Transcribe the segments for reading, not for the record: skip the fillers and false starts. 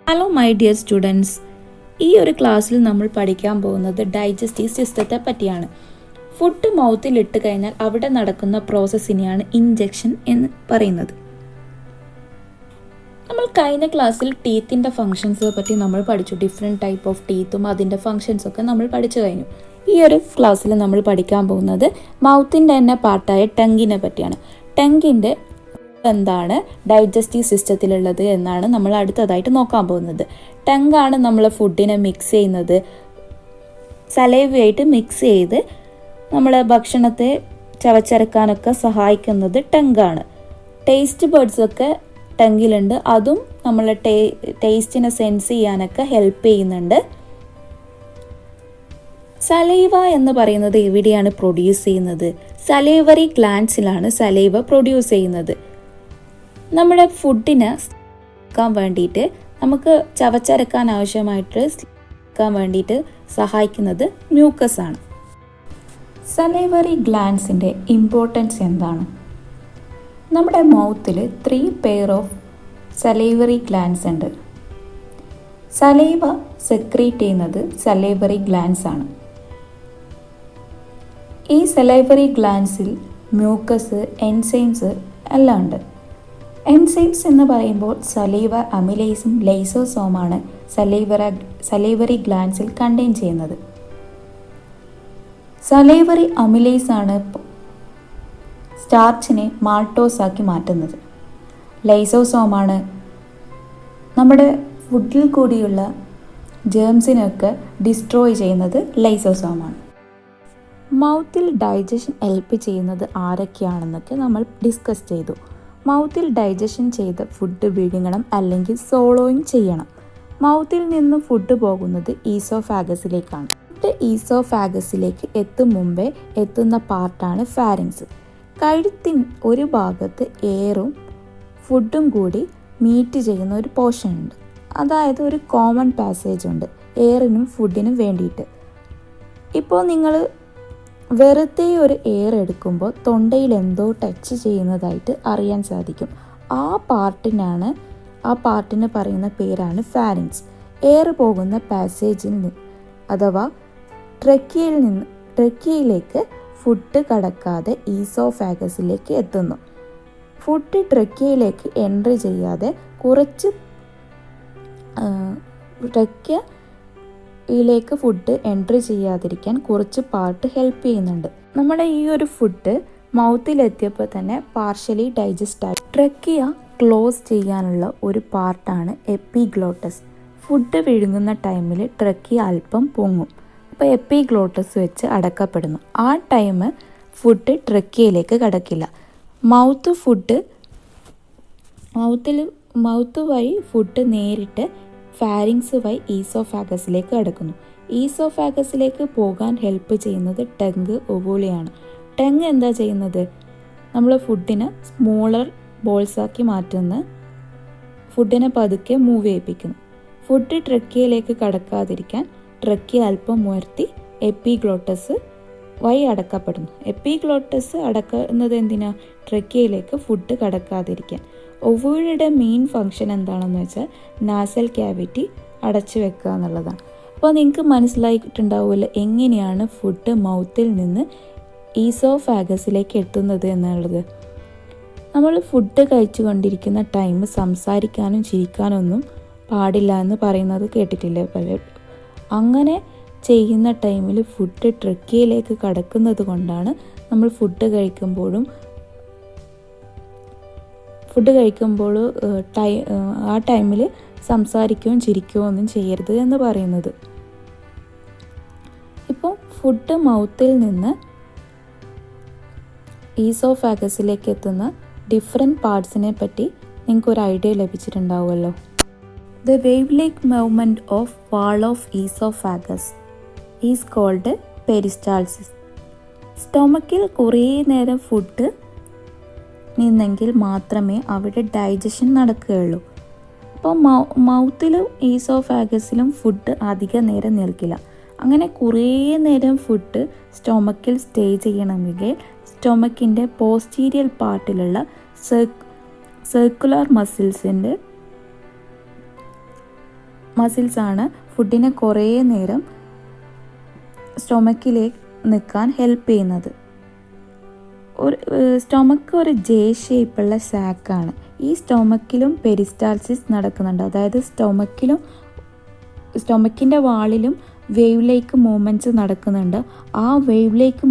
Hello my dear students, ഈ ഒരു ക്ലാസ്സിൽ നമ്മൾ പഠിക്കാൻ പോകുന്നത് ഡൈജസ്റ്റീവ് സിസ്റ്റത്തെ പറ്റിയാണ്. ഫുഡ് മൗത്തിൽ ഇട്ട് കഴിഞ്ഞാൽ അവിടെ നടക്കുന്ന പ്രോസസ്സിനെയാണ് ഇൻജെക്ഷൻ എന്ന് പറയുന്നത്. നമ്മൾ കഴിഞ്ഞ ക്ലാസ്സിൽ ടീത്തിൻ്റെ ഫങ്ഷൻസിനെ പറ്റി നമ്മൾ പഠിച്ചു. ഡിഫറെൻറ്റ് ടൈപ്പ് ഓഫ് ടീത്തും അതിൻ്റെ ഫങ്ഷൻസൊക്കെ നമ്മൾ പഠിച്ചു കഴിഞ്ഞു. ഈ ഒരു ക്ലാസ്സിൽ നമ്മൾ പഠിക്കാൻ പോകുന്നത് മൗത്തിൻ്റെ തന്നെ പാർട്ടായ ടങ്കിനെ പറ്റിയാണ്. ടങ്കിൻ്റെ എന്താണ് ഡൈജസ്റ്റീവ് സിസ്റ്റത്തിലുള്ളത് എന്നാണ് നമ്മൾ അടുത്തതായിട്ട് നോക്കാൻ പോകുന്നത്. ടങ്കാണ് നമ്മൾ ഫുഡിനെ മിക്സ് ചെയ്യുന്നത്. സലൈവയായിട്ട് മിക്സ് ചെയ്ത് നമ്മളെ ഭക്ഷണത്തെ ചവച്ചരക്കാനൊക്കെ സഹായിക്കുന്നത് ടങ്കാണ്. ടേസ്റ്റ് ബഡ്സൊക്കെ ടങ്കിലുണ്ട്. അതും നമ്മളെ ടേസ്റ്റിനെ സെൻസ് ചെയ്യാനൊക്കെ ഹെൽപ്പ് ചെയ്യുന്നുണ്ട്. സലൈവ എന്ന് പറയുന്നത് എവിടെയാണ് പ്രൊഡ്യൂസ് ചെയ്യുന്നത്? സലൈവറി ഗ്ലാൻഡ്സിലാണ് സലൈവ പ്രൊഡ്യൂസ് ചെയ്യുന്നത്. നമ്മുടെ ഫുഡിനെ ക്കാൻ വേണ്ടിയിട്ട് നമുക്ക് ചവച്ചരക്കാൻ ആവശ്യമായിട്ട് വേണ്ടിയിട്ട് സഹായിക്കുന്നത് മ്യൂക്കസ് ആണ്. സലൈവറി ഗ്ലാൻഡ്സിൻ്റെ ഇമ്പോർട്ടൻസ് എന്താണ്? നമ്മുടെ മൗത്തിൽ 3 പെയർ ഓഫ് സലൈവറി ഗ്ലാൻഡ്സ് ഉണ്ട്. സലൈവ സെക്രീറ്റ് ചെയ്യുന്നത് സലൈവറി ഗ്ലാൻഡ്സ് ആണ്. ഈ സലൈവറി ഗ്ലാൻഡ്സിൽ മ്യൂക്കസ്, എൻസൈംസ് എല്ലാം ഉണ്ട്. എൻസൈംസ് എന്ന് പറയുമ്പോൾ സലൈവ അമിലേസും ലൈസോസോമാണ് സലൈവറി ഗ്ലാൻഡ്സിൽ കണ്ടെയ്ൻ ചെയ്യുന്നത്. സലൈവറി അമിലേസ് ആണ് സ്റ്റാർച്ചിനെ മാൾട്ടോസ് ആക്കി മാറ്റുന്നത്. ലൈസോസോമാണ് നമ്മുടെ ഫുഡിൽ കൂടിയുള്ള ജേംസിനൊക്കെ ഡിസ്ട്രോയ് ചെയ്യുന്നത് ലൈസോസോമാണ്. മൗത്തിൽ ഡൈജഷൻ ഹെൽപ്പ് ചെയ്യുന്നത് ആരൊക്കെയാണെന്നൊക്കെ നമ്മൾ ഡിസ്കസ് ചെയ്തു. മൗത്തിൽ ഡൈജഷൻ ചെയ്ത ഫുഡ് വിഴുങ്ങണം അല്ലെങ്കിൽ സോളോയിങ് ചെയ്യണം. മൗത്തിൽ നിന്ന് ഫുഡ് പോകുന്നത് ഈസോഫാഗസിലേക്കാണ്. ഫുഡ് ഈസോഫാഗസിലേക്ക് എത്തും മുമ്പേ എത്തുന്ന പാർട്ടാണ് ഫാരിങ്സ്. കഴുത്തിൻ ഒരു ഭാഗത്ത് എയറും ഫുഡും കൂടി മീറ്റ് ചെയ്യുന്ന ഒരു പോർഷൻ ഉണ്ട്. അതായത് ഒരു കോമൺ പാസേജ് ഉണ്ട് എയറിനും ഫുഡിനും വേണ്ടിയിട്ട്. ഇപ്പോൾ നിങ്ങൾ വെറുതെ ഒരു എയർ എടുക്കുമ്പോൾ തൊണ്ടയിൽ എന്തോ ടച്ച് ചെയ്യുന്നതായിട്ട് അറിയാൻ സാധിക്കും. ആ പാർട്ടിന് പറയുന്ന പേരാണ് ഫാരിങ്സ്. എയർ പോകുന്ന പാസേജിൽ നിന്ന് അഥവാ ട്രക്കിയയിലേക്ക് ഫുഡ് കടക്കാതെ ഈസോഫാഗസിലേക്ക് എത്തുന്നു. ഫുഡ് ട്രക്കിയയിലേക്ക് എൻട്രി ചെയ്യാതെ ട്രക്കിയയിലേക്ക് ഫുഡ് എൻട്രി ചെയ്യാതിരിക്കാൻ കുറച്ച് പാർട്ട് ഹെൽപ്പ് ചെയ്യുന്നുണ്ട്. നമ്മുടെ ഈ ഒരു ഫുഡ് മൗത്തിലെത്തിയപ്പോൾ തന്നെ പാർഷ്യലി ഡൈജസ്റ്റ് ആയി. ട്രക്കിയ ക്ലോസ് ചെയ്യാനുള്ള ഒരു പാർട്ടാണ് എപ്പിഗ്ലോട്ടസ്. ഫുഡ് വിഴുങ്ങുന്ന ടൈമിൽ ട്രക്കിയ അല്പം പൊങ്ങും. അപ്പോൾ എപ്പിഗ്ലോട്ടസ് വെച്ച് അടക്കപ്പെടുന്നു. ആ ടൈം ഫുഡ് ട്രക്കിയയിലേക്ക് കടക്കില്ല. മൗത്ത് വഴി ഫുഡ് നേരിട്ട് ഫാരിങ്സ് വഴി ഈസോഫാഗസിലേക്ക് കടക്കുന്നു. ഈസോഫാഗസിലേക്ക് പോകാൻ ഹെൽപ്പ് ചെയ്യുന്നത് ടങ്ക് ഒവൂളിയാണ്. ടങ്ക് എന്താ ചെയ്യുന്നത്? നമ്മൾ ഫുഡിനെ സ്മോളർ ബോൾസാക്കി മാറ്റുന്ന ഫുഡിനെ പതുക്കെ മൂവ് ചെയ്യിപ്പിക്കുന്നു. ഫുഡ് ട്രക്കിയയിലേക്ക് കടക്കാതിരിക്കാൻ ട്രക്കിയ അല്പം ഉയർത്തി എപ്പിഗ്ലോട്ടസ് വഴി അടക്കപ്പെടുന്നു. എപ്പിഗ്ലോട്ടസ് അടക്കുന്നത് എന്തിനാ? ട്രക്കിയയിലേക്ക് ഫുഡ് കടക്കാതിരിക്കാൻ. ഒവൂളിയുടെ മെയിൻ ഫങ്ഷൻ എന്താണെന്ന് വെച്ചാൽ നാസൽ ക്യാവിറ്റി അടച്ചു വെക്കുക എന്നുള്ളതാണ്. അപ്പോൾ നിങ്ങൾക്ക് മനസ്സിലായിട്ടുണ്ടാവുമല്ലോ എങ്ങനെയാണ് ഫുഡ് മൗത്തിൽ നിന്ന് ഈസോഫാഗസിലേക്ക് എത്തുന്നത് എന്നുള്ളത്. നമ്മൾ ഫുഡ് കഴിച്ചു കൊണ്ടിരിക്കുന്ന ടൈം സംസാരിക്കാനും ചിരിക്കാനൊന്നും പാടില്ല എന്ന് പറയുന്നത് കേട്ടിട്ടില്ലേ പലരും? അങ്ങനെ ചെയ്യുന്ന ടൈമിൽ ഫുഡ് ട്രക്കിയയിലേക്ക് കടക്കുന്നത് കൊണ്ടാണ് നമ്മൾ ഫുഡ് കഴിക്കുമ്പോൾ ആ ടൈമിൽ സംസാരിക്കുകയും ചിരിക്കുകയോ ഒന്നും ചെയ്യരുത് എന്ന് പറയുന്നത്. ഇപ്പോൾ ഫുഡ് മൗത്തിൽ നിന്ന് ഈസോഫാഗസിലേക്ക് എത്തുന്ന ഡിഫറെൻറ്റ് പാർട്സിനെ പറ്റി നിങ്ങൾക്കൊരു ഐഡിയ ലഭിച്ചിട്ടുണ്ടാവുമല്ലോ. The wave like movement of wall of oesophagus is called peristalsis. സ്റ്റൊമക്കിൽ കുറേ നേരം ഫുഡ് നിന്നെങ്കിൽ മാത്രമേ അവിടെ ഡൈജഷൻ നടക്കുകയുള്ളൂ. അപ്പോൾ മൗത്തിലും ഈസോഫാഗസിലും ഫുഡ് അധിക നേരം നിൽക്കില്ല. അങ്ങനെ കുറേ നേരം ഫുഡ് സ്റ്റൊമക്കിൽ സ്റ്റേ ചെയ്യണമെങ്കിൽ സ്റ്റൊമക്കിൻ്റെ പോസ്റ്റീരിയർ പാർട്ടിലുള്ള സർക്കുലർ മസിൽസാണ് ഫുഡിനെ കുറേ നേരം സ്റ്റൊമക്കിലേക്ക് നിൽക്കാൻ ഹെൽപ്പ് ചെയ്യുന്നത്. സ്റ്റൊമക്ക് ഒരു ജെ ഷേപ്പുള്ള സാക്കാണ്. ഈ സ്റ്റൊമക്കിലും പെരിസ്റ്റാൾസിസ് നടക്കുന്നുണ്ട്. അതായത് സ്റ്റൊമക്കിൻ്റെ വാളിലും വേവ് ലേക്ക് മൂവ്മെൻറ്റ്സ് നടക്കുന്നുണ്ട്. ആ വേവ് ലേക്ക്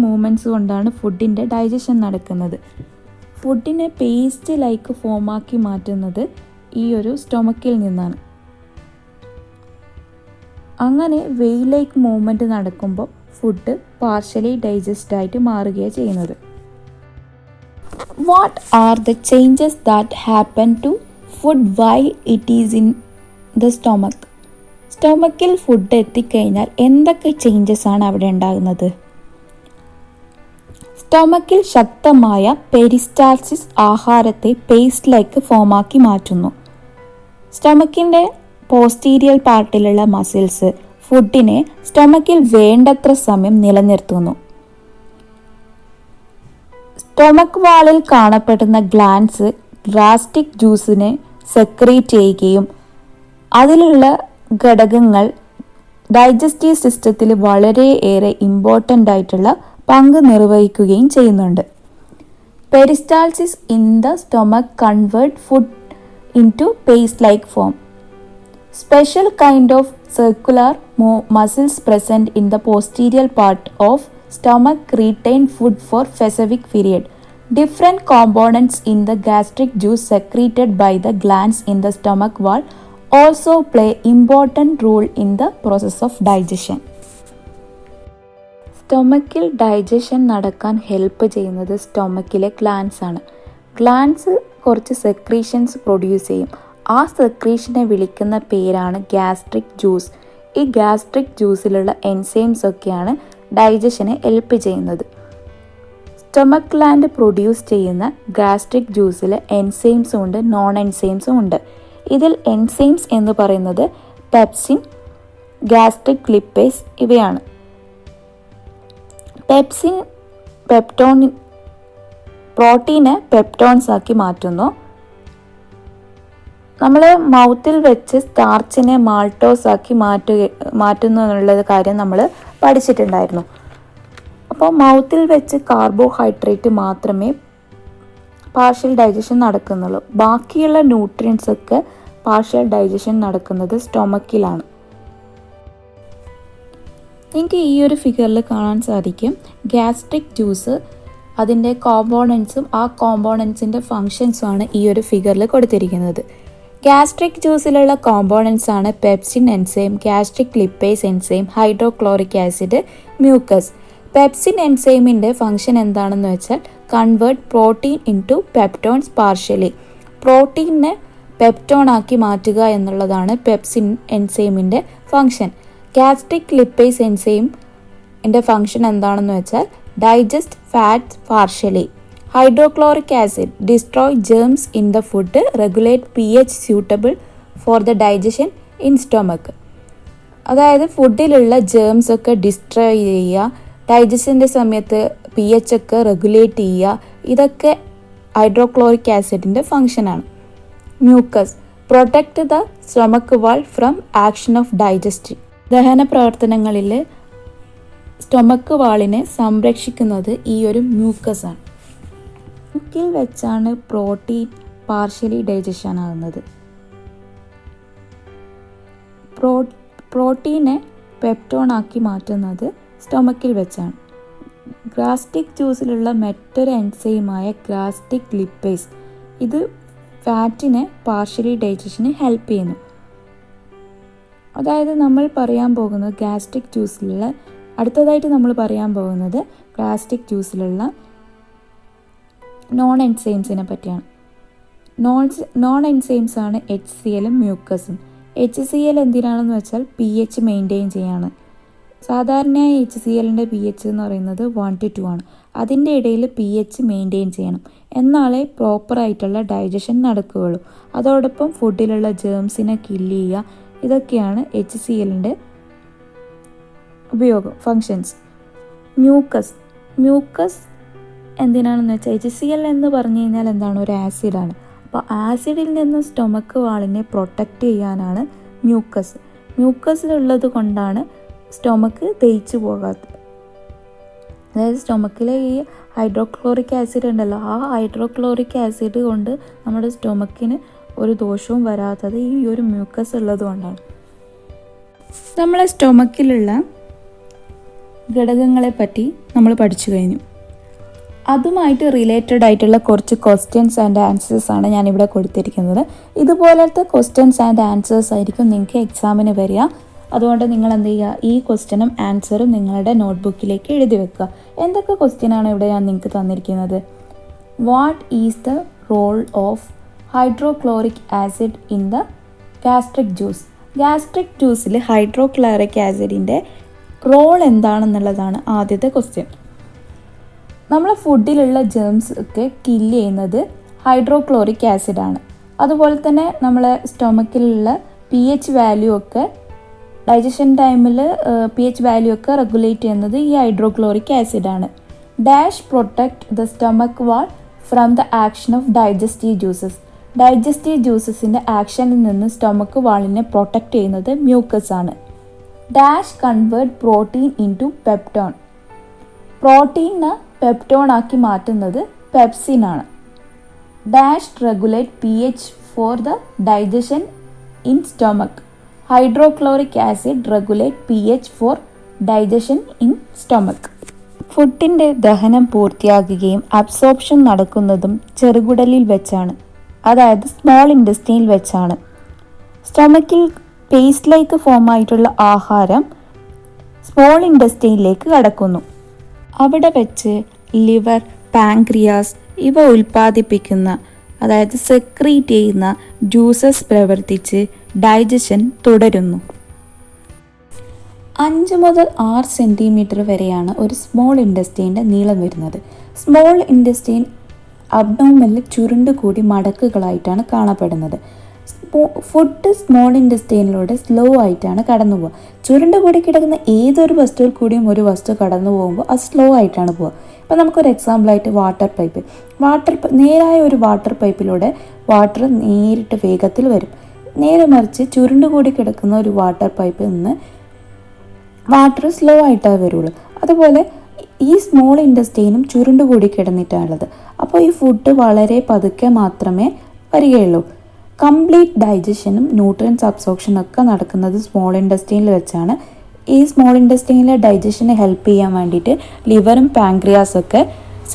മൂവ്മെൻറ്റ്സ് കൊണ്ടാണ് ഫുഡിൻ്റെ ഡൈജഷൻ നടക്കുന്നത്. ഫുഡിനെ പേസ്റ്റ് ലൈക്ക് ഫോമാക്കി മാറ്റുന്നത് ഈ ഒരു സ്റ്റൊമക്കിൽ നിന്നാണ്. അങ്ങനെ വേവ് ലേക്ക് മൂവ്മെൻറ്റ് നടക്കുമ്പോൾ ഫുഡ് പാർഷ്യലി ഡൈജസ്റ്റ് ആയിട്ട് മാറുകയാണ് ചെയ്യുന്നത്. What are the changes that happen to food while it is in the stomach? സ്റ്റൊമക്കിൽ ഫുഡ് എത്തിക്കഴിഞ്ഞാൽ എന്തൊക്കെ ചേഞ്ചസ് ആണ് അവിടെ ഉണ്ടാകുന്നത്? സ്റ്റൊമക്കിൽ ശക്തമായ പെരിസ്റ്റാൾസിസ് ആഹാരത്തെ പേസ്റ്റിലേക്ക് ഫോമാക്കി മാറ്റുന്നു. സ്റ്റൊമക്കിൻ്റെ പോസ്റ്റീരിയർ പാർട്ടിലുള്ള മസിൽസ് ഫുഡിനെ സ്റ്റൊമക്കിൽ വേണ്ടത്ര സമയം നിലനിർത്തുന്നു. സ്റ്റൊമക്ക് വാളിൽ കാണപ്പെടുന്ന ഗ്ലാൻസ് ഗ്യാസ്ട്രിക് ജ്യൂസിനെ സെക്രീറ്റ് ചെയ്യുകയും അതിലുള്ള ഘടകങ്ങൾ ഡൈജസ്റ്റീവ് സിസ്റ്റത്തിൽ വളരെയേറെ ഇമ്പോർട്ടൻ്റ് ആയിട്ടുള്ള പങ്ക് നിർവഹിക്കുകയും ചെയ്യുന്നുണ്ട്. Peristalsis in the stomach convert food into paste like form. Special kind of circular muscles present in the posterior part of stomach retain food for specific period. Different components in the gastric juice secreted by the glands in the stomach wall also play important role in the process of digestion. സ്റ്റൊമക്കിൽ digestion നടക്കാൻ help ചെയ്യുന്നത് സ്റ്റൊമക്കിലെ glands ആണ്. Glands കുറച്ച് secretions produce ചെയ്യും. ആ സെക്രീഷനെ വിളിക്കുന്ന പേരാണ് ഗ്യാസ്ട്രിക് ജ്യൂസ്. ഈ ഗ്യാസ്ട്രിക് ജ്യൂസിലുള്ള എൻസൈംസ് ഒക്കെയാണ് ഡൈജഷനെ ഹെൽപ്പ് ചെയ്യുന്നത്. സ്റ്റൊമക്ക് ഗ്ലാൻഡ് പ്രൊഡ്യൂസ് ചെയ്യുന്ന ഗ്യാസ്ട്രിക് ജ്യൂസിൽ എൻസൈംസും ഉണ്ട്, നോൺ എൻസൈംസും ഉണ്ട്. ഇതിൽ എൻസൈംസ് എന്ന് പറയുന്നത് പെപ്സിൻ, ഗ്യാസ്ട്രിക് ലിപ്പേസ് ഇവയാണ്. പെപ്സിൻ പ്രോട്ടീനെ പെപ്റ്റോൺസ് ആക്കി മാറ്റുന്നു. നമ്മൾ മൗത്തിൽ വെച്ച് സ്റ്റാർച്ചിനെ മാൾട്ടോസ് ആക്കി മാറ്റുന്നു എന്നുള്ള കാര്യം നമ്മൾ പഠിച്ചിട്ടുണ്ടായിരുന്നു. അപ്പോൾ മൗത്തിൽ വെച്ച് കാർബോഹൈഡ്രേറ്റ് മാത്രമേ പാർഷ്യൽ ഡൈജഷൻ നടക്കുന്നുള്ളൂ. ബാക്കിയുള്ള ന്യൂട്രിയൻസ് ഒക്കെ പാർഷ്യൽ ഡൈജഷൻ നടക്കുന്നത് സ്റ്റൊമക്കിലാണ്. നിങ്ങൾക്ക് ഈ ഒരു ഫിഗറിൽ കാണാൻ സാധിക്കും ഗ്യാസ്ട്രിക് ജ്യൂസ്, അതിൻ്റെ കോമ്പോണൻസും ആ കോമ്പോണൻസിൻ്റെ ഫങ്ഷൻസുമാണ് ഈ ഒരു ഫിഗറിൽ കൊടുത്തിരിക്കുന്നത്. ഗ്യാസ്ട്രിക് ജ്യൂസിലുള്ള കോമ്പോണൻസ് ആണ് pepsin enzyme, gastric lipase enzyme, hydrochloric acid, mucus. Pepsin എൻസൈമിൻ്റെ ഫങ്ഷൻ എന്താണെന്ന് വെച്ചാൽ convert protein into peptones partially. പ്രോട്ടീനെ പെപ്റ്റോൺ ആക്കി മാറ്റുക എന്നുള്ളതാണ് പെപ്സിൻ എൻസൈമിൻ്റെ ഫങ്ഷൻ. ഗ്യാസ്ട്രിക് ലിപ്പേസ് എൻസൈമിൻ്റെ ഫങ്ഷൻ എന്താണെന്ന് വെച്ചാൽ digest fats partially. Hydrochloric acid destroy germs in the food, regulate pH suitable for the digestion in stomach. അതായത് ഫുഡിലുള്ള ജേംസ് ഒക്കെ ഡിസ്ട്രോയ് ചെയ്യുക, ഡൈജഷൻ്റെ സമയത്ത് pH ഒക്കെ റെഗുലേറ്റ് ചെയ്യുക, ഇതൊക്കെ ഹൈഡ്രോക്ലോറിക് ആസിഡിൻ്റെ ഫങ്ഷനാണ്. Mucus protect the stomach wall from action of digestive. ദഹന പ്രവർത്തനങ്ങളിൽ സ്റ്റൊമക്ക് വാളിനെ സംരക്ഷിക്കുന്നത് ഈ ഒരു മ്യൂക്കസ് ആണ്. സ്റ്റൊമക്കിൽ വെച്ചാണ് പ്രോട്ടീൻ പാർഷ്യലി ഡൈജഷൻ ആകുന്നത്. പ്രോട്ടീനെ പെപ്റ്റോൺ ആക്കി മാറ്റുന്നത് സ്റ്റൊമക്കിൽ വെച്ചാണ്. ഗ്യാസ്ട്രിക് ജ്യൂസിലുള്ള മറ്റൊരു എൻസൈമായ ഗ്യാസ്ട്രിക് ലിപ്പേസ്, ഇത് ഫാറ്റിനെ പാർഷ്യലി ഡൈജഷന് ഹെൽപ്പ് ചെയ്യുന്നു. അതായത് നമ്മൾ പറയാൻ പോകുന്നത് അടുത്തതായിട്ട് നമ്മൾ പറയാൻ പോകുന്നത് ഗ്യാസ്ട്രിക് ജ്യൂസിലുള്ള നോൺ എൻസൈംസിനെ പറ്റിയാണ്. നോൺ എൻസൈംസ് ആണ് HCl-ഉം മ്യൂക്കസും. HCl എന്തിനാണെന്ന് വെച്ചാൽ pH മെയിൻറ്റെയിൻ ചെയ്യാണ്. സാധാരണയായി HCl-ൻ്റെ pH എന്ന് പറയുന്നത് 1 to 2 ആണ്. അതിൻ്റെ ഇടയിൽ pH മെയിൻറ്റെയിൻ ചെയ്യണം, എന്നാലേ പ്രോപ്പറായിട്ടുള്ള ഡൈജഷൻ നടക്കുകയുള്ളൂ. അതോടൊപ്പം ഫുഡിലുള്ള ജേംസിനെ കില്ല് ചെയ്യുക, ഇതൊക്കെയാണ് HCl-ൻ്റെ ഉപയോഗം, ഫങ്ഷൻസ്. മ്യൂക്കസ് എന്തിനാണെന്ന് വെച്ചാൽ HCl എന്ന് പറഞ്ഞു കഴിഞ്ഞാൽ എന്താണ്, ഒരു ആസിഡാണ്. അപ്പോൾ ആസിഡിൽ നിന്ന് സ്റ്റൊമക്ക് വാളിനെ പ്രൊട്ടക്റ്റ് ചെയ്യാനാണ് മ്യൂക്കസിലുള്ളത് കൊണ്ടാണ് സ്റ്റൊമക്ക് ദഹിച്ചു പോകാത്തത്. അതായത് സ്റ്റൊമക്കിലെ ഈ ഹൈഡ്രോക്ലോറിക് ആസിഡ് ഉണ്ടല്ലോ, ആ ഹൈഡ്രോക്ലോറിക് ആസിഡ് കൊണ്ട് നമ്മുടെ സ്റ്റൊമക്കിന് ഒരു ദോഷവും വരാത്തത് ഈ ഒരു മ്യൂക്കസ് ഉള്ളത് കൊണ്ടാണ്. നമ്മളെ സ്റ്റൊമക്കിലുള്ള ഘടകങ്ങളെ പറ്റി നമ്മൾ പഠിച്ചു കഴിഞ്ഞു. അതുമായിട്ട് റിലേറ്റഡ് ആയിട്ടുള്ള കുറച്ച് ക്വസ്റ്റ്യൻസ് ആൻഡ് ആൻസേഴ്സ് ആണ് ഞാനിവിടെ കൊടുത്തിരിക്കുന്നത്. ഇതുപോലത്തെ ക്വസ്റ്റ്യൻസ് ആൻഡ് ആൻസേഴ്സ് ആയിരിക്കും നിങ്ങൾക്ക് എക്സാമിന് വരിക. അതുകൊണ്ട് നിങ്ങൾ എന്ത് ചെയ്യുക, ഈ ക്വസ്റ്റ്യനും ആൻസറും നിങ്ങളുടെ നോട്ട്ബുക്കിലേക്ക് എഴുതി വെക്കുക. എന്തൊക്കെ ക്വസ്റ്റ്യനാണ് ഇവിടെ ഞാൻ നിങ്ങൾക്ക് തന്നിരിക്കുന്നത്? What is the role of hydrochloric acid in the gastric juice? Gastric ജ്യൂസിൽ ഹൈഡ്രോക്ലോറിക് ആസിഡിൻ്റെ റോൾ എന്താണെന്നുള്ളതാണ് ആദ്യത്തെ ക്വസ്റ്റ്യൻ. നമ്മളെ ഫുഡിലുള്ള ജേംസ് ഒക്കെ കില്ല് ചെയ്യുന്നത് ഹൈഡ്രോക്ലോറിക് ആസിഡാണ്. അതുപോലെ തന്നെ നമ്മളെ സ്റ്റൊമക്കിലുള്ള pH വാല്യൂ ഒക്കെ ഡൈജഷൻ ടൈമിൽ pH വാല്യൂ ഒക്കെ റെഗുലേറ്റ് ചെയ്യുന്നത് ഈ ഹൈഡ്രോക്ലോറിക് ആസിഡാണ്. Dash protect the stomach wall from the action of digestive juices. Digestive ജ്യൂസസിൻ്റെ ആക്ഷനിൽ നിന്ന് സ്റ്റൊമക്ക് വാളിനെ പ്രൊട്ടക്റ്റ് ചെയ്യുന്നത് മ്യൂക്കസ് ആണ്. Dash convert protein into peptone. പ്രോട്ടീനെ പെപ്റ്റോൺ ആക്കി മാറ്റുന്നത് പെപ്സിനാണ്. Dash regulate pH for the digestion in stomach. Hydrochloric acid regulate pH for digestion in stomach. ഫുഡിൻ്റെ ദഹനം പൂർത്തിയാകുകയും അബ്സോർപ്ഷൻ നടക്കുന്നതും ചെറുകുടലിൽ വെച്ചാണ്, അതായത് സ്മോൾ ഇൻറ്റസ്റ്റൈനിൽ വെച്ചാണ്. സ്റ്റൊമക്കിൽ പേസ്റ്റ് ലൈക്ക് ഫോം ആയിട്ടുള്ള ആഹാരം സ്മോൾ ഇൻറ്റസ്റ്റൈനിലേക്ക് കടക്കുന്നു. അവിടെ വെച്ച് ലിവർ, പാൻക്രിയാസ് ഇവ ഉൽപ്പാദിപ്പിക്കുന്ന, അതായത് സെക്രീറ്റ് ചെയ്യുന്ന ജ്യൂസസ് പ്രവർത്തിച്ച് ഡൈജഷൻ തുടരുന്നു. 5 മുതൽ 6 സെൻറ്റിമീറ്റർ വരെയാണ് ഒരു സ്മോൾ ഇൻറ്റസ്റ്റൈൻ്റെ നീളം വരുന്നത്. സ്മോൾ ഇൻറ്റസ്റ്റൈൻ അബ്ഡോമനിൽ ചുരുണ്ടുകൂടി മടക്കുകളായിട്ടാണ് കാണപ്പെടുന്നത്. ഫുഡ് സ്മോൾ ഇൻറ്റസ്റ്റൈനിലൂടെ സ്ലോ ആയിട്ടാണ് കടന്നു പോകുക. ചുരുണ്ടുകൂടി കിടക്കുന്ന ഏതൊരു വസ്തുവിൽ കൂടിയും ഒരു വസ്തു കടന്നു പോകുമ്പോൾ അത് സ്ലോ ആയിട്ടാണ് പോവുക. ഇപ്പോൾ നമുക്കൊരു എക്സാമ്പിളായിട്ട് വാട്ടർ പൈപ്പ്. നേരായ ഒരു വാട്ടർ പൈപ്പിലൂടെ വാട്ടർ നേരിട്ട് വേഗത്തിൽ വരും. നേരെ മറിച്ച് ചുരുണ്ടുകൂടി കിടക്കുന്ന ഒരു വാട്ടർ പൈപ്പിൽ നിന്ന് വാട്ടർ സ്ലോ ആയിട്ടേ വരുള്ളൂ. അതുപോലെ ഈ സ്മോൾ ഇൻറ്റസ്റ്റൈനും ചുരുണ്ടുകൂടി കിടന്നിട്ടാണുള്ളത്. അപ്പോൾ ഈ ഫുഡ് വളരെ പതുക്കെ മാത്രമേ വരികയുള്ളൂ. കംപ്ലീറ്റ് ഡൈജഷനും ന്യൂട്രിയൻസ് അബ്സോർപ്ഷനും ഒക്കെ നടക്കുന്നത് സ്മോൾ ഇൻറ്റസ്റ്റൈനിൽ വെച്ചാണ്. ഈ സ്മോൾ ഇൻറ്റസ്റ്റൈനിലെ ഡൈജഷനെ ഹെൽപ്പ് ചെയ്യാൻ വേണ്ടിയിട്ട് ലിവറും പാൻക്രിയാസൊക്കെ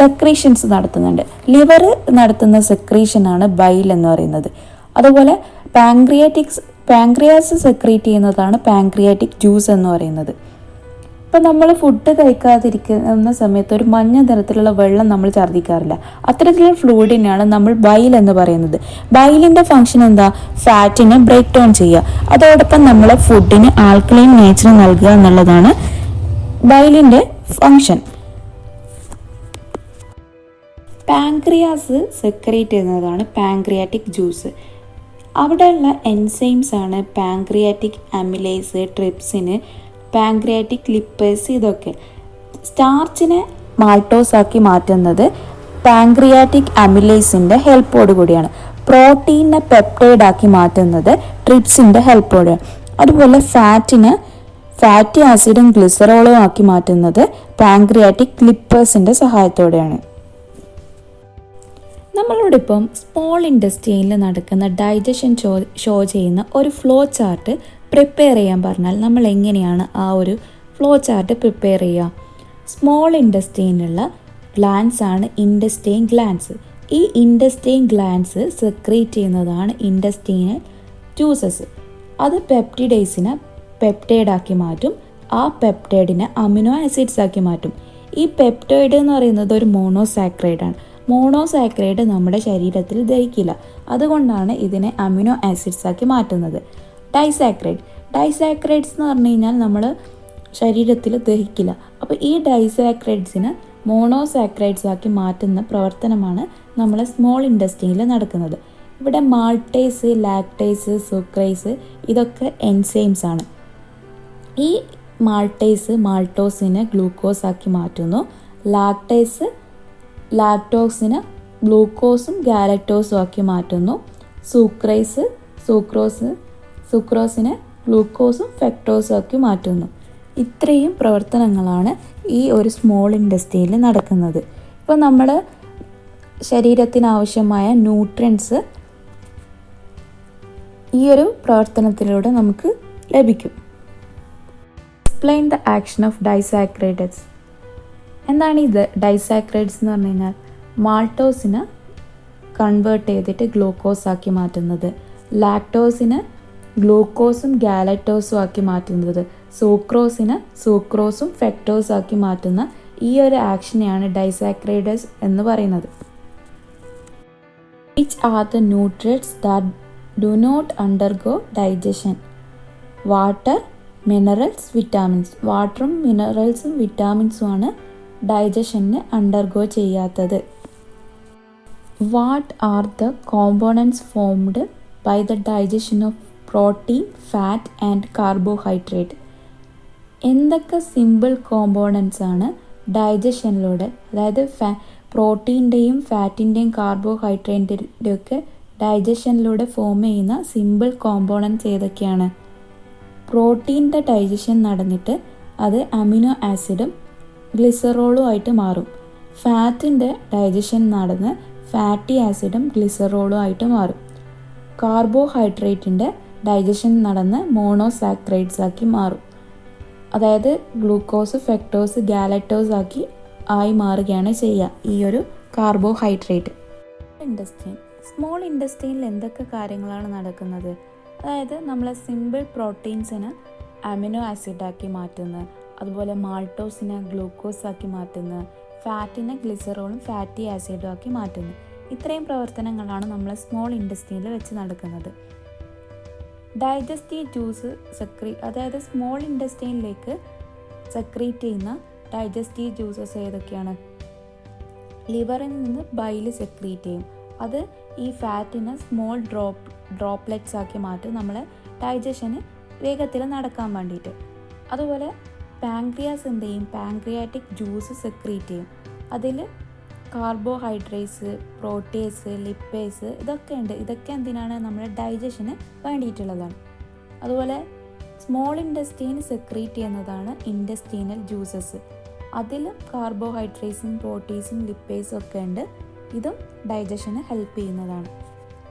സെക്രീഷൻസ് നടത്തുന്നുണ്ട്. ലിവർ നടത്തുന്ന സെക്രീഷനാണ് ബൈൽ എന്ന് പറയുന്നത്. അതുപോലെ പാൻക്രിയാസ് സെക്രീറ്റ് ചെയ്യുന്നതാണ് പാൻക്രിയാറ്റിക് ജ്യൂസ് എന്ന് പറയുന്നത്. ഇപ്പം നമ്മൾ ഫുഡ് കഴിക്കാതിരിക്കുന്ന സമയത്ത് ഒരു മഞ്ഞ നിറത്തിലുള്ള വെള്ളം നമ്മൾ ഛർദ്ദിക്കാറില്ല. അത്തരത്തിലുള്ള ഫ്ലൂയിഡിനാണ് നമ്മൾ ബൈൽ എന്ന് പറയുന്നത്. ബൈലിൻ്റെ ഫംഗ്ഷൻ എന്താ? ഫാറ്റിനെ ബ്രേക്ക് ഡൗൺ ചെയ്യുക. അതോടൊപ്പം നമ്മൾ ഫുഡിന് ആൽക്കലൈൻ നേച്ചർ നൽകുക എന്നുള്ളതാണ് ബൈലിൻ്റെ ഫംഗ്ഷൻ. പാൻക്രിയാസ് സെക്രീറ്റ് ചെയ്യുന്നതാണ് പാൻക്രിയാറ്റിക് ജ്യൂസ്. അവിടെയുള്ള എൻസൈംസ് ആണ് പാൻക്രിയാറ്റിക് അമിലേസ്, ട്രിപ്സിന്, പാൻക്രിയാറ്റിക് ലിപ്പേഴ്സ്. ഇതൊക്കെ സ്റ്റാർച്ചിനെ മാൾട്ടോസ് ആക്കി മാറ്റുന്നത് പാൻക്രിയാറ്റിക് അമിലേസിൻ്റെ ഹെൽപ്പോട് കൂടിയാണ്. പ്രോട്ടീനെ പെപ്റ്റൈഡ് ആക്കി മാറ്റുന്നത് ട്രിപ്സിൻ്റെ ഹെൽപ്പോടെയാണ്. അതുപോലെ ഫാറ്റി ആസിഡും ഗ്ലിസറോളും ആക്കി മാറ്റുന്നത് പാൻക്രിയാറ്റിക് ലിപ്പേഴ്സിൻ്റെ സഹായത്തോടെയാണ്. നമ്മളോട് ഇപ്പം സ്മോൾ ഇൻറ്റസ്റ്റൈനിൽ നടക്കുന്ന ഡൈജഷൻ ഷോ ചെയ്യുന്ന ഒരു ഫ്ലോ ചാർട്ട് പ്രിപ്പയർ ചെയ്യാൻ പറഞ്ഞാൽ നമ്മൾ എങ്ങനെയാണ് ആ ഒരു ഫ്ലോ ചാർട്ട് പ്രിപ്പയർ ചെയ്യുക? സ്മോൾ ഇൻറ്റസ്റ്റൈനുള്ള ഗ്ലാൻസ് ആണ് ഇൻറ്റസ്റ്റൈൻ ഗ്ലാൻസ്. ഈ ഇൻറ്റസ്റ്റൈൻ ഗ്ലാൻസ് സെക്രീറ്റ് ചെയ്യുന്നതാണ് ഇൻറ്റസ്റ്റൈനൽ ജ്യൂസസ്. അത് പെപ്റ്റിഡേസിനെ പെപ്റ്റൈഡാക്കി മാറ്റും. ആ പെപ്റ്റൈഡിനെ അമിനോ ആസിഡ്സ് ആക്കി മാറ്റും. ഈ പെപ്റ്റൈഡ് എന്ന് പറയുന്നത് ഒരു മോണോസാക്രൈഡാണ്. മോണോസാക്രൈഡ് നമ്മുടെ ശരീരത്തിൽ ദഹിക്കില്ല. അതുകൊണ്ടാണ് ഇതിനെ അമിനോ ആസിഡ്സ് ആക്കി മാറ്റുന്നത്. ഡൈസാക്രൈഡ്സ് എന്ന് പറഞ്ഞു കഴിഞ്ഞാൽ നമ്മൾ ശരീരത്തിൽ ദഹിക്കില്ല. അപ്പോൾ ഈ ഡൈസാക്രൈഡ്സിനെ മോണോസാക്രൈഡ്സ് ആക്കി മാറ്റുന്ന പ്രവർത്തനമാണ് നമ്മളെ സ്മോൾ ഇൻറ്റസ്റ്റൈനിൽ നടക്കുന്നത്. ഇവിടെ മാൾട്ടേസ്, ലാക്ടേസ്, സുക്രൈസ് ഇതൊക്കെ എൻസൈംസ് ആണ്. ഈ മാൾട്ടോസിനെ ഗ്ലൂക്കോസ് ആക്കി മാറ്റുന്നു. ലാക്ടേസ് ലാക്ടോസിനെ ഗ്ലൂക്കോസും ഗാലക്ടോസും ആക്കി മാറ്റുന്നു. സുക്രോസിനെ ഗ്ലൂക്കോസും ഫ്രക്ടോസും ആക്കി മാറ്റുന്നു. ഇത്രയും പ്രവർത്തനങ്ങളാണ് ഈ ഒരു സ്മോൾ ഇൻഡസ്ട്രിയിൽ നടക്കുന്നത്. ഇപ്പോൾ നമ്മുടെ ശരീരത്തിന് ആവശ്യമായ ന്യൂട്രിയൻസ് ഈ ഒരു പ്രവർത്തനത്തിലൂടെ നമുക്ക് ലഭിക്കും. Explain the action of disaccharides. എന്താണ് ഇത്? ഡൈസാക്രൈഡ്സ് എന്ന് പറഞ്ഞു കഴിഞ്ഞാൽ മാൾട്ടോസിനെ കൺവേർട്ട് ചെയ്തിട്ട് ഗ്ലൂക്കോസ് ആക്കി മാറ്റുന്നത്, ലാക്ടോസിനെ ഗ്ലൂക്കോസും ഗാലക്ടോസും ആക്കി മാറ്റുന്നത്, സുക്രോസും ഫ്രക്ടോസും ആക്കി മാറ്റുന്ന ഈ ഒരു ആക്ഷനെയാണ് ഡൈസാക്രൈഡ്സ് എന്ന് പറയുന്നത്. Which are the nutrients that do not undergo digestion? Water, minerals, vitamins. വാട്ടറും മിനറൽസും വിറ്റാമിൻസും ആണ് ഡൈജഷന് അണ്ടർഗോ ചെയ്യാത്തത്. What are the components formed by the digestion of protein, fat and carbohydrate? എന്തൊക്കെ സിമ്പിൾ കോമ്പോണൻസ് ആണ് ഡൈജഷനിലൂടെ, അതായത് പ്രോട്ടീൻ്റെയും ഫാറ്റിൻ്റെയും കാർബോഹൈഡ്രേറ്റിൻ്റെയും ഒക്കെ ഡൈജഷനിലൂടെ ഫോം ചെയ്യുന്ന സിമ്പിൾ കോമ്പോണൻസ് ഏതൊക്കെയാണ്? പ്രോട്ടീൻ്റെ ഡൈജഷൻ നടന്നിട്ട് അത് അമിനോ ആസിഡും ഗ്ലിസറോളും ആയിട്ട് മാറും. ഫാറ്റിൻ്റെ ഡൈജഷൻ നടന്ന് ഫാറ്റി ആസിഡും ഗ്ലിസറോളും ആയിട്ട് മാറും. കാർബോഹൈഡ്രേറ്റിൻ്റെ ഡൈജഷൻ നടന്ന് മോണോസാക്രൈഡ്സ് ആക്കി മാറും. അതായത് ഗ്ലൂക്കോസ്, ഫ്രക്ടോസ്, ഗാലക്ടോസ് ആയി മാറുകയാണ് ചെയ്യുക ഈ ഒരു കാർബോഹൈഡ്രേറ്റ്. സ്മോൾ ഇൻഡസ്ട്രിയിൽ എന്തൊക്കെ കാര്യങ്ങളാണ് നടക്കുന്നത്? അതായത് നമ്മളെ സിമ്പിൾ പ്രോട്ടീൻസിനെ അമിനോ ആസിഡാക്കി മാറ്റുന്നത്, അതുപോലെ മാൾട്ടോസിനെ ഗ്ലൂക്കോസ് ആക്കി മാറ്റുന്നത്, ഫാറ്റിനെ ഗ്ലിസറോളും ഫാറ്റി ആസിഡും ആക്കി മാറ്റുന്നത്. ഇത്രയും പ്രവർത്തനങ്ങളാണ് നമ്മളെ സ്മോൾ ഇൻഡസ്ട്രിയിൽ വെച്ച് നടക്കുന്നത്. ഡൈജസ്റ്റീവ് ജ്യൂസ് അതായത് സ്മോൾ ഇൻഡസ്ട്രിയിലേക്ക് സെക്രീറ്റ് ചെയ്യുന്ന ഡൈജസ്റ്റീവ് ജ്യൂസസ് ഏതൊക്കെയാണ്? ലിവറിൽ നിന്ന് ബൈല് സെക്രീറ്റ് ചെയ്യും. അത് ഈ ഫാറ്റിനെ സ്മോൾ ഡ്രോപ്ലെറ്റ്സ് ആക്കി മാറ്റും നമ്മളെ ഡൈജഷന് വേഗത്തിൽ നടക്കാൻ വേണ്ടിയിട്ട്. അതുപോലെ പാൻക്രിയാസ് എന്ത് ചെയ്യും? പാൻക്രിയാറ്റിക് ജ്യൂസ് സെക്രീറ്റ് ചെയ്യും. അതിൽ കാർബോഹൈഡ്രേറ്റ്സ്, പ്രോട്ടീൻസ്, ലിപ്പേസ് ഇതൊക്കെ ഉണ്ട്. ഇതൊക്കെ എന്തിനാണ്? നമ്മുടെ ഡൈജഷന് വേണ്ടിയിട്ടുള്ളതാണ്. അതുപോലെ സ്മോൾ ഇൻഡസ്ട്രീന് സെക്രീറ്റ് ചെയ്യുന്നതാണ് ഇൻഡസ്ട്രീനൽ ജ്യൂസസ്. അതിൽ കാർബോഹൈഡ്രേറ്റ്സും പ്രോട്ടീൻസും ലിപ്പേസും ഒക്കെ ഉണ്ട്. ഇതും ഡൈജഷന് ഹെൽപ്പ് ചെയ്യുന്നതാണ്.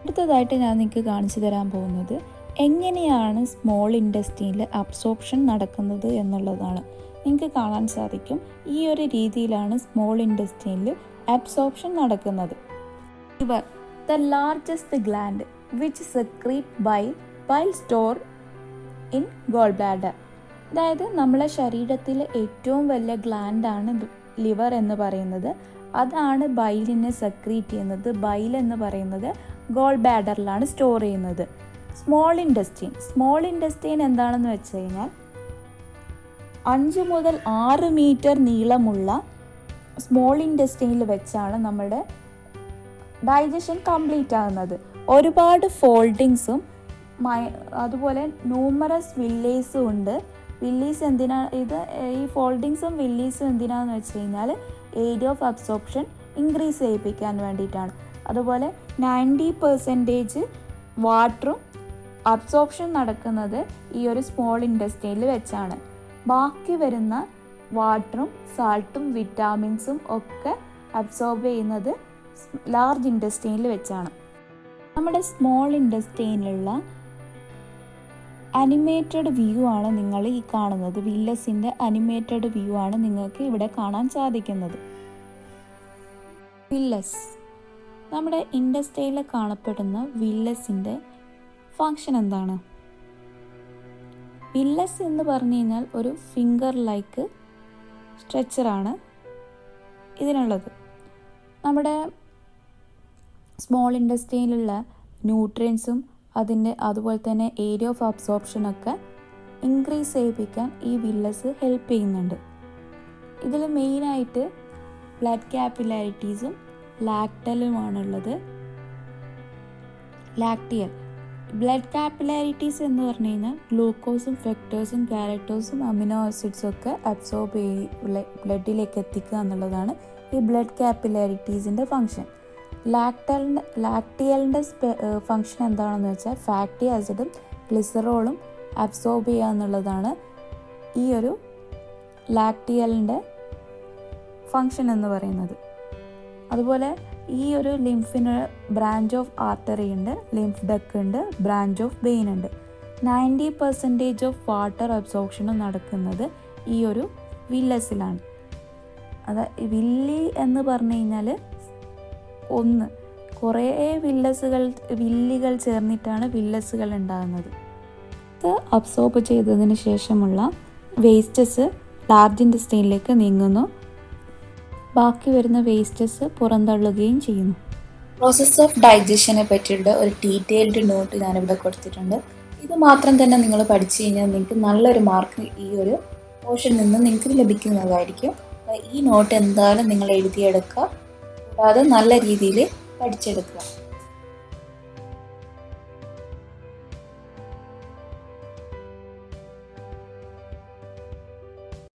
അടുത്തതായിട്ട് ഞാൻ നിങ്ങൾക്ക് കാണിച്ചു തരാൻ പോകുന്നത് എങ്ങനെയാണ് സ്മോൾ ഇൻഡസ്ട്രിയിൽ അബ്സോർപ്ഷൻ നടക്കുന്നത് എന്നുള്ളതാണ്. നിങ്ങൾക്ക് കാണാൻ സാധിക്കും ഈ ഒരു രീതിയിലാണ് സ്മോൾ ഇൻഡസ്ട്രിയിൽ അബ്സോർപ്ഷൻ നടക്കുന്നത്. Liver, the largest gland which secrete bile store in goal bladder. അതായത് നമ്മളെ ശരീരത്തിലെ ഏറ്റവും വലിയ ഗ്ലാൻഡാണ് ലിവർ എന്ന് പറയുന്നത്. അതാണ് ബൈലിനെ സെക്രീറ്റ് ചെയ്യുന്നത്. ബൈൽ എന്ന് പറയുന്നത് ഗോൾ ബ്ലാഡറിലാണ് സ്റ്റോർ ചെയ്യുന്നത്. സ്മോൾ ഇൻഡസ്ട്രീൻ എന്താണെന്ന് വെച്ച് കഴിഞ്ഞാൽ 5 മുതൽ 6 മീറ്റർ നീളമുള്ള സ്മോൾ ഇൻഡസ്ട്രിയിൽ വെച്ചാണ് നമ്മുടെ ഡൈജഷൻ കംപ്ലീറ്റ് ആകുന്നത്. ഒരുപാട് ഫോൾഡിങ്സും അതുപോലെ ന്യൂമറസ് വില്ലേസും ഉണ്ട്. വില്ലീസ് ഈ ഫോൾഡിങ്സും വില്ലീസും എന്തിനാണെന്ന് വെച്ച് കഴിഞ്ഞാൽ ഏരിയ ഓഫ് അബ്സോർപ്ഷൻ ഇൻക്രീസ് ചെയ്യിപ്പിക്കാൻ വേണ്ടിയിട്ടാണ്. അതുപോലെ 90% വാട്ടറും അബ്സോർപ്ഷൻ നടക്കുന്നത് ഈ ഒരു സ്മോൾ ഇൻഡസ്ട്രിയിൽ വെച്ചാണ്. ബാക്കി വരുന്ന വാട്ടറും സാൾട്ടും വിറ്റാമിൻസും ഒക്കെ അബ്സോർബ് ചെയ്യുന്നത് ലാർജ് ഇൻഡസ്ട്രിയിൽ വെച്ചാണ്. നമ്മുടെ സ്മോൾ ഇൻഡസ്ട്രിയിലുള്ള അനിമേറ്റഡ് വ്യൂ ആണ് നിങ്ങൾ ഈ കാണുന്നത്. വില്ലസിൻ്റെ അനിമേറ്റഡ് വ്യൂ ആണ് നിങ്ങൾക്ക് ഇവിടെ കാണാൻ സാധിക്കുന്നത്. വില്ലസ്, നമ്മുടെ ഇൻഡസ്ട്രിയിൽ കാണപ്പെടുന്ന വില്ലസിൻ്റെ ഫങ്ഷൻ എന്താണ്? വില്ലസ് എന്ന് പറഞ്ഞു കഴിഞ്ഞാൽ ഒരു ഫിംഗർ ലൈക്ക് സ്ട്രക്ചറാണ് ഇതിനുള്ളത്. നമ്മുടെ സ്മോൾ ഇൻഡസ്ട്രിയിലുള്ള ന്യൂട്രിയൻസും അതുപോലെ തന്നെ ഏരിയ ഓഫ് അബ്സോർപ്ഷനൊക്കെ ഇൻക്രീസ് ചെയ്യിപ്പിക്കാൻ ഈ വില്ലസ് ഹെൽപ്പ് ചെയ്യുന്നുണ്ട്. ഇതിൽ മെയിനായിട്ട് ബ്ലഡ് ക്യാപ്പിലാരിറ്റീസും ലാക്ടലുമാണുള്ളത്. ലാക്ടിയൽ ബ്ലഡ് കാപ്പിലാരിറ്റീസ് എന്ന് പറഞ്ഞു കഴിഞ്ഞാൽ ഗ്ലൂക്കോസും ഫ്രക്ടോസും ഗാലക്ടോസും അമിനോ ആസിഡ്സും ഒക്കെ അബ്സോർബ് ബ്ലഡിലേക്ക് എത്തിക്കുക എന്നുള്ളതാണ് ഈ ബ്ലഡ് കാപ്പിലാരിറ്റീസിൻ്റെ ഫങ്ഷൻ. ലാക്ടിയലിൻ്റെ ഫങ്ഷൻ എന്താണെന്ന് വെച്ചാൽ ഫാറ്റി ആസിഡും ഗ്ലിസറോളും അബ്സോർബ് ചെയ്യുക എന്നുള്ളതാണ് ഈ ഒരു ലാക്ടിയലിൻ്റെ ഫങ്ഷൻ എന്ന് പറയുന്നത്. അതുപോലെ ഈ ഒരു ലിംഫിന് ബ്രാഞ്ച് ഓഫ് ആർട്ടറി ഉണ്ട്, ലിംഫ് ഡക്ക് ഉണ്ട്, ബ്രാഞ്ച് ഓഫ് വെയിൻ ഉണ്ട്. 90% ഓഫ് വാട്ടർ അബ്സോർപ്ഷനും നടക്കുന്നത് ഈ ഒരു വില്ലസിലാണ്. വില്ലി എന്ന് പറഞ്ഞു കഴിഞ്ഞാൽ കുറേ വില്ലികൾ ചേർന്നിട്ടാണ് വില്ലസുകൾ ഉണ്ടാകുന്നത്. ഇത് അബ്സോർബ് ചെയ്തതിന് ശേഷമുള്ള വേസ്റ്റസ് ലാർജ് ഇൻറ്റെസ്റ്റൈനിലേക്ക് നീങ്ങുന്നു. ബാക്കി വരുന്ന വേസ്റ്റസ് പുറന്തള്ളുകയും ചെയ്യുന്നു. പ്രോസസ് ഓഫ് ഡൈജഷനെ പറ്റിയുള്ള ഒരു ഡീറ്റെയിൽഡ് നോട്ട് ഞാനിവിടെ കൊടുത്തിട്ടുണ്ട്. ഇത് മാത്രം തന്നെ നിങ്ങൾ പഠിച്ചു കഴിഞ്ഞാൽ നിങ്ങൾക്ക് നല്ലൊരു മാർക്ക് ഈ ഒരു പോർഷനിൽ നിന്ന് നിങ്ങൾക്ക് ലഭിക്കുന്നതായിരിക്കും. ഈ നോട്ട് എന്തായാലും നിങ്ങൾ എഴുതിയെടുക്കുക, കൂടാതെ നല്ല രീതിയിൽ പഠിച്ചെടുക്കുക.